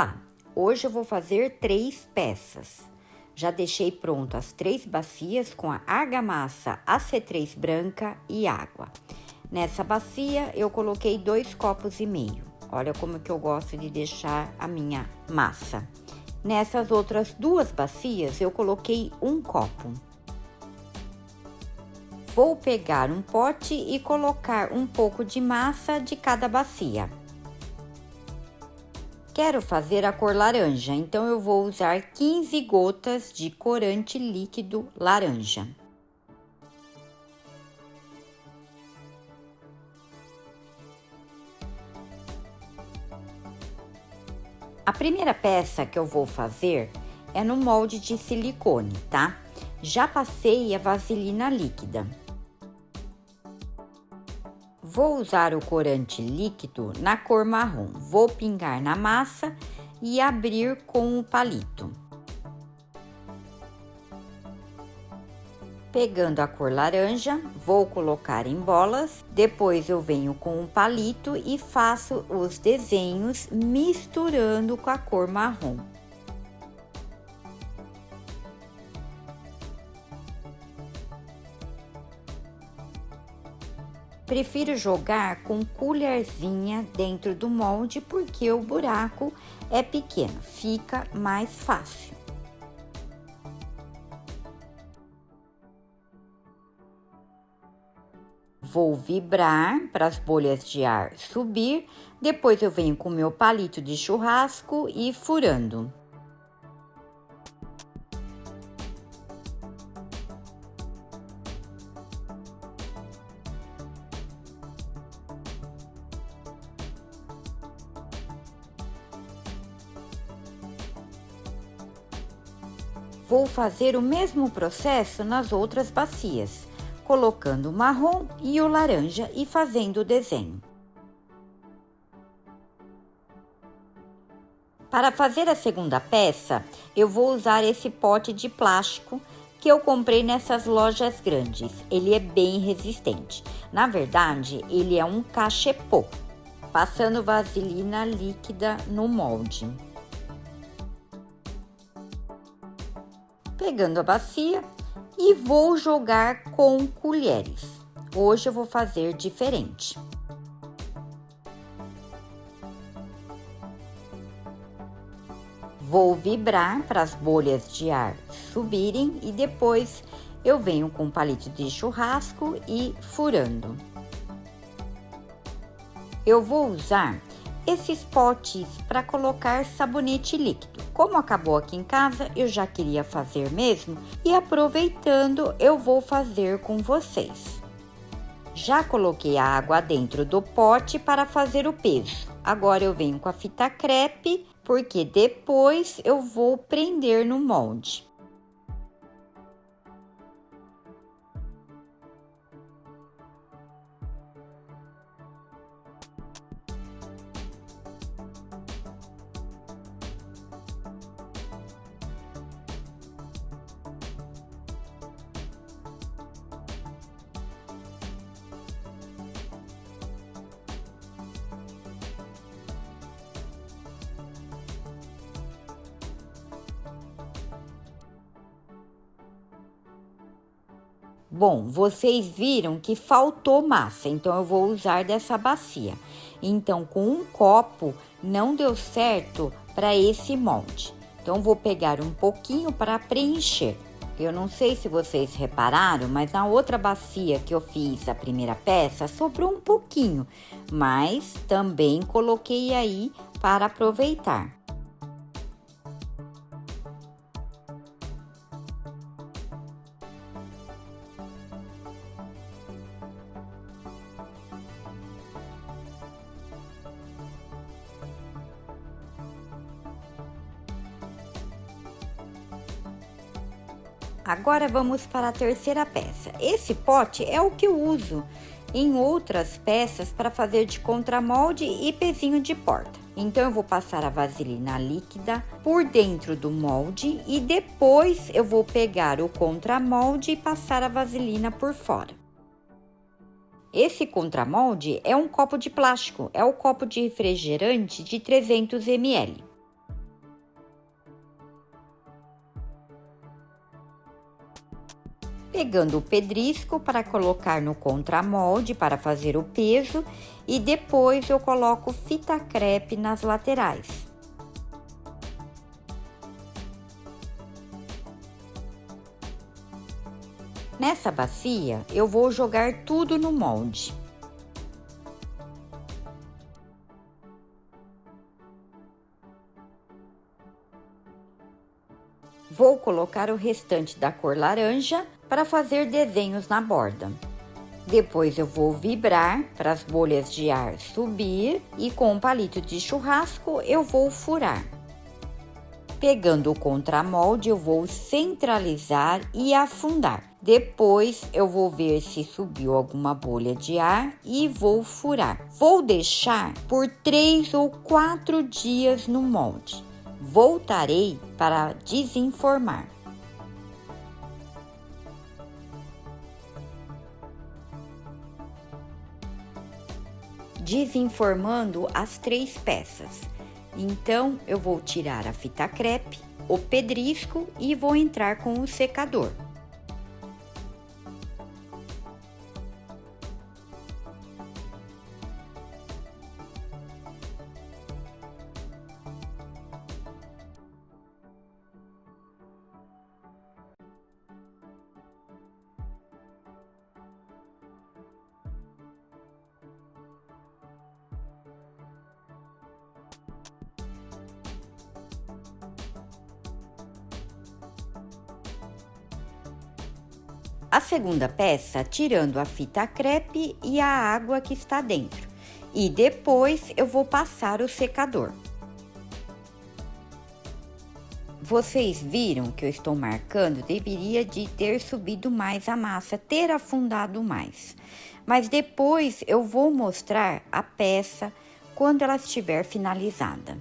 Olá! Hoje eu vou fazer 3 peças. Já deixei pronto as 3 bacias com a argamassa AC3 branca e água. Nessa bacia eu coloquei 2,5 copos. Olha como que eu gosto de deixar a minha massa. Nessas outras 2 bacias eu coloquei 1 copo. Vou pegar um pote e colocar um pouco de massa de cada bacia. Quero fazer a cor laranja, então eu vou usar 15 gotas de corante líquido laranja. A primeira peça que eu vou fazer é no molde de silicone, tá? Já passei a vaselina líquida. Vou usar o corante líquido na cor marrom. Vou pingar na massa e abrir com o palito. Pegando a cor laranja, vou colocar em bolas. Depois eu venho com o palito e faço os desenhos misturando com a cor marrom. Prefiro jogar com colherzinha dentro do molde porque o buraco é pequeno, fica mais fácil. Vou vibrar para as bolhas de ar subir, depois eu venho com o meu palito de churrasco e furando. Vou fazer o mesmo processo nas outras bacias, colocando o marrom e o laranja e fazendo o desenho. Para fazer a segunda peça, eu vou usar esse pote de plástico que eu comprei nessas lojas grandes. Ele é bem resistente. Na verdade, ele é um cachepô. Passando vaselina líquida no molde. Pegando a bacia e vou jogar com colheres. Hoje eu vou fazer diferente. Vou vibrar para as bolhas de ar subirem e depois eu venho com palito de churrasco e furando. Eu vou usar esses potes para colocar sabonete líquido. Como acabou aqui em casa, eu já queria fazer mesmo e aproveitando eu vou fazer com vocês. Já coloquei a água dentro do pote para fazer o peso. Agora eu venho com a fita crepe, porque depois eu vou prender no molde. Bom, vocês viram que faltou massa, então eu vou usar dessa bacia. Então, com 1 copo não deu certo para esse molde. Então, vou pegar um pouquinho para preencher. Eu não sei se vocês repararam, mas na outra bacia que eu fiz a primeira peça, sobrou um pouquinho. Mas também coloquei aí para aproveitar. Agora vamos para a terceira peça. Esse pote é o que eu uso em outras peças para fazer de contramolde e pezinho de porta. Então eu vou passar a vaselina líquida por dentro do molde e depois eu vou pegar o contramolde e passar a vaselina por fora. Esse contramolde é um copo de plástico, é o copo de refrigerante de 300 ml. pegando o pedrisco para colocar no contramolde para fazer o peso e depois eu coloco fita crepe nas laterais. Nessa bacia, eu vou jogar tudo no molde. Vou colocar o restante da cor laranja para fazer desenhos na borda. Depois eu vou vibrar para as bolhas de ar subir e com um palito de churrasco eu vou furar. Pegando o contramolde, eu vou centralizar e afundar. Depois eu vou ver se subiu alguma bolha de ar e vou furar. Vou deixar por 3 ou 4 dias no molde. Voltarei para desenformar. Desenformando as 3 peças. Então, eu vou tirar a fita crepe, o pedrisco e vou entrar com o secador. A segunda peça, tirando a fita crepe e a água que está dentro. E depois eu vou passar o secador. Vocês viram que eu estou marcando, deveria de ter subido mais a massa, ter afundado mais. Mas depois eu vou mostrar a peça quando ela estiver finalizada.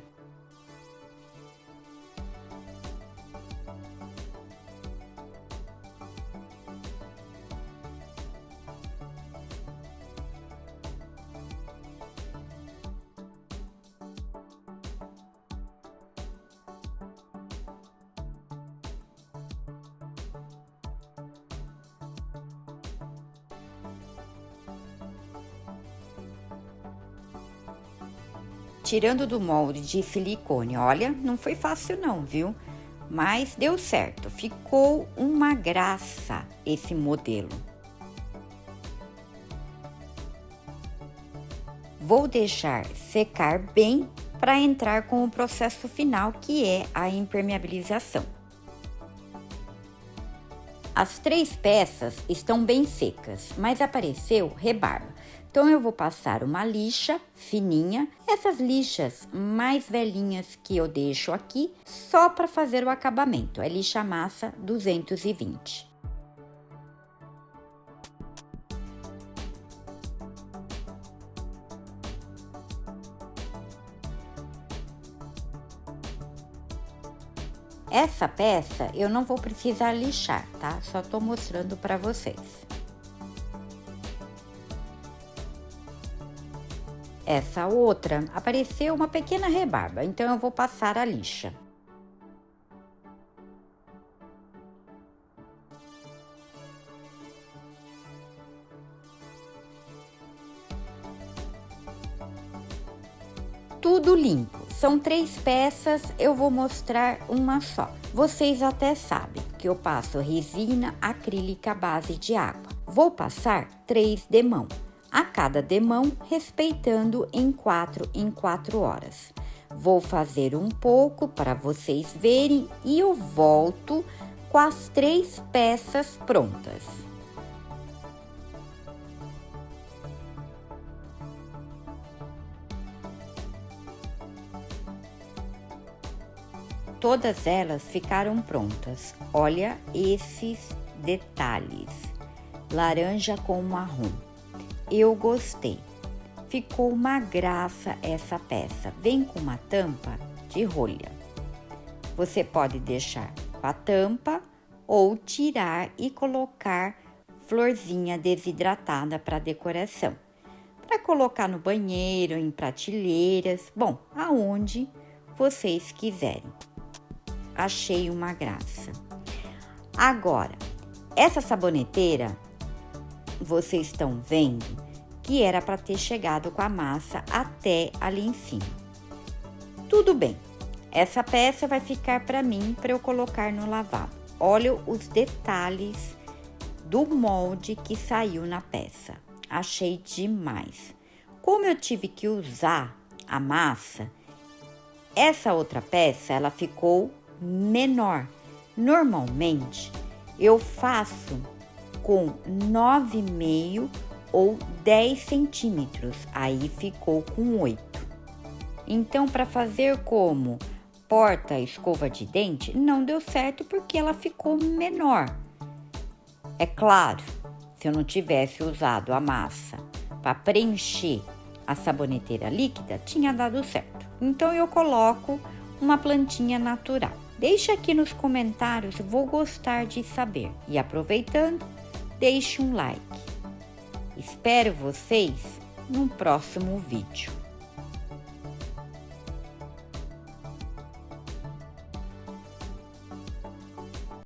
Tirando do molde de silicone, olha, não foi fácil não, viu? Mas deu certo, ficou uma graça esse modelo. Vou deixar secar bem para entrar com o processo final, que é a impermeabilização. As 3 peças estão bem secas, mas apareceu rebarba. Então, eu vou passar uma lixa fininha, essas lixas mais velhinhas que eu deixo aqui, só para fazer o acabamento, é lixa massa 220. Essa peça eu não vou precisar lixar, tá? Só tô mostrando para vocês. Essa outra apareceu uma pequena rebarba, então eu vou passar a lixa. Tudo limpo. São 3 peças, eu vou mostrar uma só. Vocês até sabem que eu passo resina acrílica base de água. Vou passar 3 demão. A cada demão, respeitando em 4 horas. Vou fazer um pouco para vocês verem e eu volto com as 3 peças prontas. Todas elas ficaram prontas. Olha esses detalhes. Laranja com marrom. Eu gostei. Ficou uma graça essa peça. Vem com uma tampa de rolha. Você pode deixar com a tampa ou tirar e colocar florzinha desidratada para decoração. Para colocar no banheiro, em prateleiras, bom, aonde vocês quiserem. Achei uma graça. Agora, Essa saboneteira, vocês estão vendo que era para ter chegado com a massa até ali em cima. Tudo bem, essa peça vai ficar para mim para eu colocar no lavabo. Olha os detalhes do molde que saiu na peça. Achei demais. Como eu tive que usar a massa, essa outra peça ela ficou menor. Normalmente eu faço com 9,5 ou 10 centímetros, aí ficou com 8. Então, para fazer como porta-escova de dente, não deu certo porque ela ficou menor. É claro, se eu não tivesse usado a massa para preencher a saboneteira líquida, tinha dado certo. Então, eu coloco uma plantinha natural. Deixa aqui nos comentários, vou gostar de saber. E aproveitando, deixe um like. Espero vocês no próximo vídeo.